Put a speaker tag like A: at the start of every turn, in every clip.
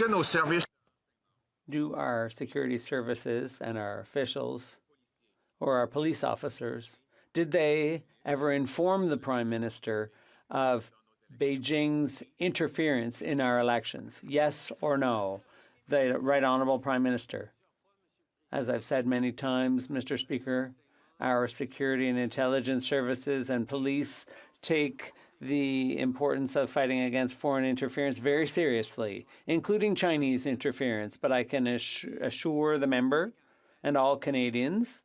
A: que nos services...
B: Do our security services and our officials or our police officers, did they ever inform the Prime Minister of Beijing's interference in our elections? Yes or no? The Right Honourable Prime Minister. As I've said many times, Mr. Speaker, our security and intelligence services and police take the importance of fighting against foreign interference very seriously, including Chinese interference. But I can assure the member and all Canadians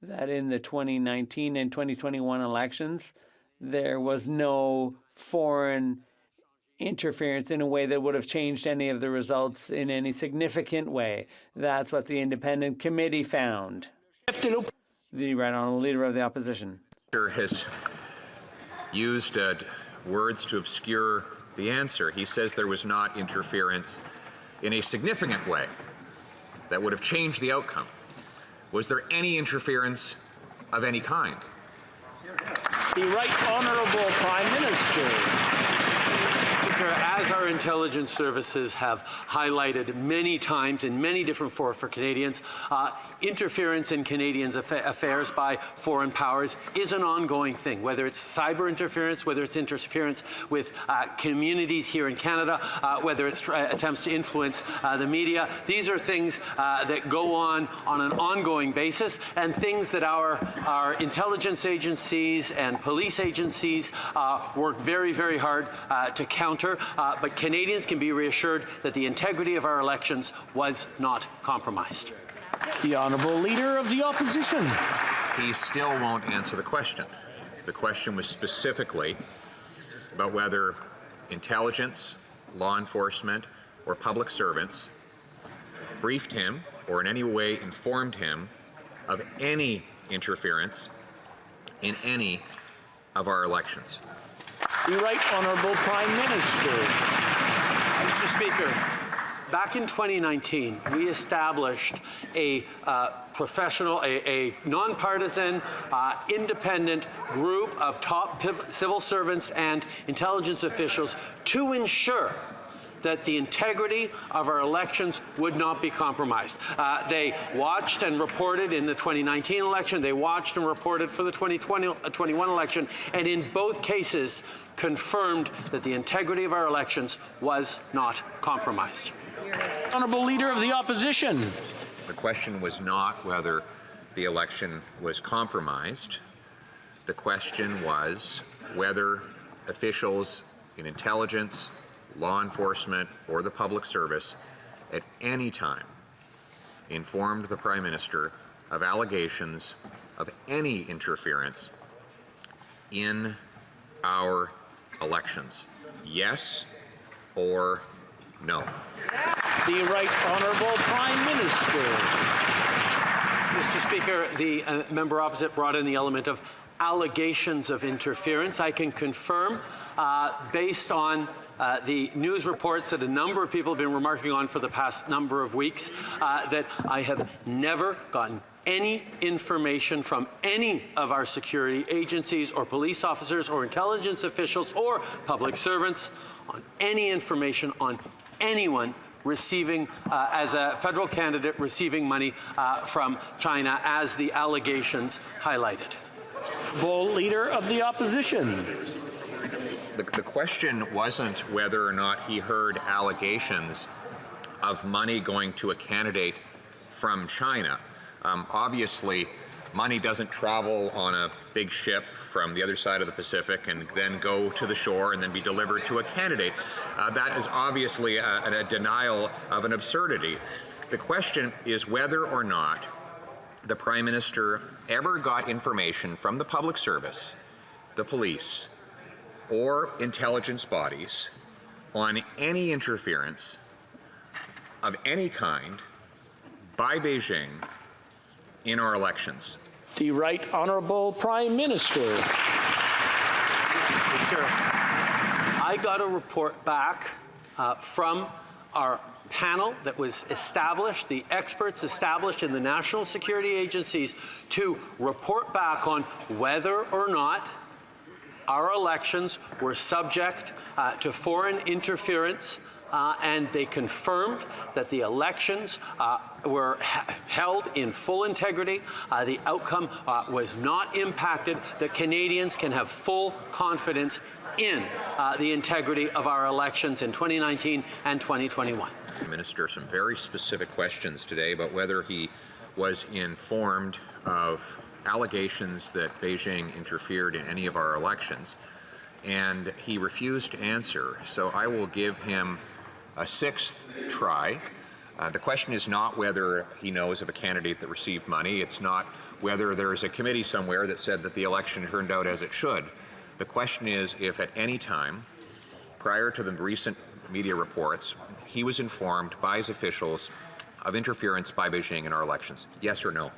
B: that in the 2019 and 2021 elections, there was no foreign interference in a way that would have changed any of the results in any significant way. That's what the independent committee found. The Right Honourable Leader of the Opposition.
A: Has used words to obscure the answer. He says there was not interference in a significant way that would have changed the outcome. Was there any interference of any kind?
C: The Right Honourable Prime Minister.
D: As our intelligence services have highlighted many times in many different forums for Canadians, interference in Canadians' affairs by foreign powers is an ongoing thing, whether it's cyber interference, whether it's interference with communities here in Canada, whether it's attempts to influence the media. These are things that go on an ongoing basis, and things that our intelligence agencies and police agencies work very, very hard to counter. But Canadians can be reassured that the integrity of our elections was not compromised.
C: The Honourable Leader of the Opposition.
A: He still won't answer the question. The question was specifically about whether intelligence, law enforcement, or public servants briefed him or in any way informed him of any interference in any of our elections.
C: The Right Honourable Prime Minister.
D: Mr. Speaker, back in 2019, we established a professional, a nonpartisan, independent group of top civil servants and intelligence officials to ensure that the integrity of our elections would not be compromised. They watched and reported in the 2019 election, they watched and reported for the 2021 election, and in both cases confirmed that the integrity of our elections was not compromised.
C: Honourable Leader of the Opposition.
A: The question was not whether the election was compromised. The question was whether officials in intelligence, law enforcement, or the public service at any time informed the Prime Minister of allegations of any interference in our elections. Yes or no?
C: The Right Honourable Prime Minister.
D: Mr. Speaker, the member opposite brought in the element of allegations of interference. I can confirm, based on the news reports that a number of people have been remarking on for the past number of weeks, that I have never gotten any information from any of our security agencies or police officers or intelligence officials or public servants on any information on anyone receiving, as a federal candidate, receiving money from China, as the allegations highlighted.
C: Leader of the Opposition.
A: The question wasn't whether or not he heard allegations of money going to a candidate from China. Obviously, money doesn't travel on a big ship from the other side of the Pacific and then go to the shore and then be delivered to a candidate. That is obviously a denial of an absurdity. The question is whether or not the Prime Minister ever got information from the public service, the police, or intelligence bodies on any interference of any kind by Beijing in our elections.
C: The Right Honourable Prime Minister.
D: Mr. Speaker, I got a report back from our panel that was established, the experts established in the national security agencies, to report back on whether or not our elections were subject to foreign interference and they confirmed that the elections were held in full integrity. The outcome was not impacted. That Canadians can have full confidence in the integrity of our elections in 2019 and 2021.
A: Minister, some very specific questions today about whether he was informed of allegations that Beijing interfered in any of our elections, and he refused to answer. So I will give him a sixth try. The question is not whether he knows of a candidate that received money. It's not whether there's a committee somewhere that said that the election turned out as it should. The question is if at any time, prior to the recent media reports, he was informed by his officials of interference by Beijing in our elections. Yes or no?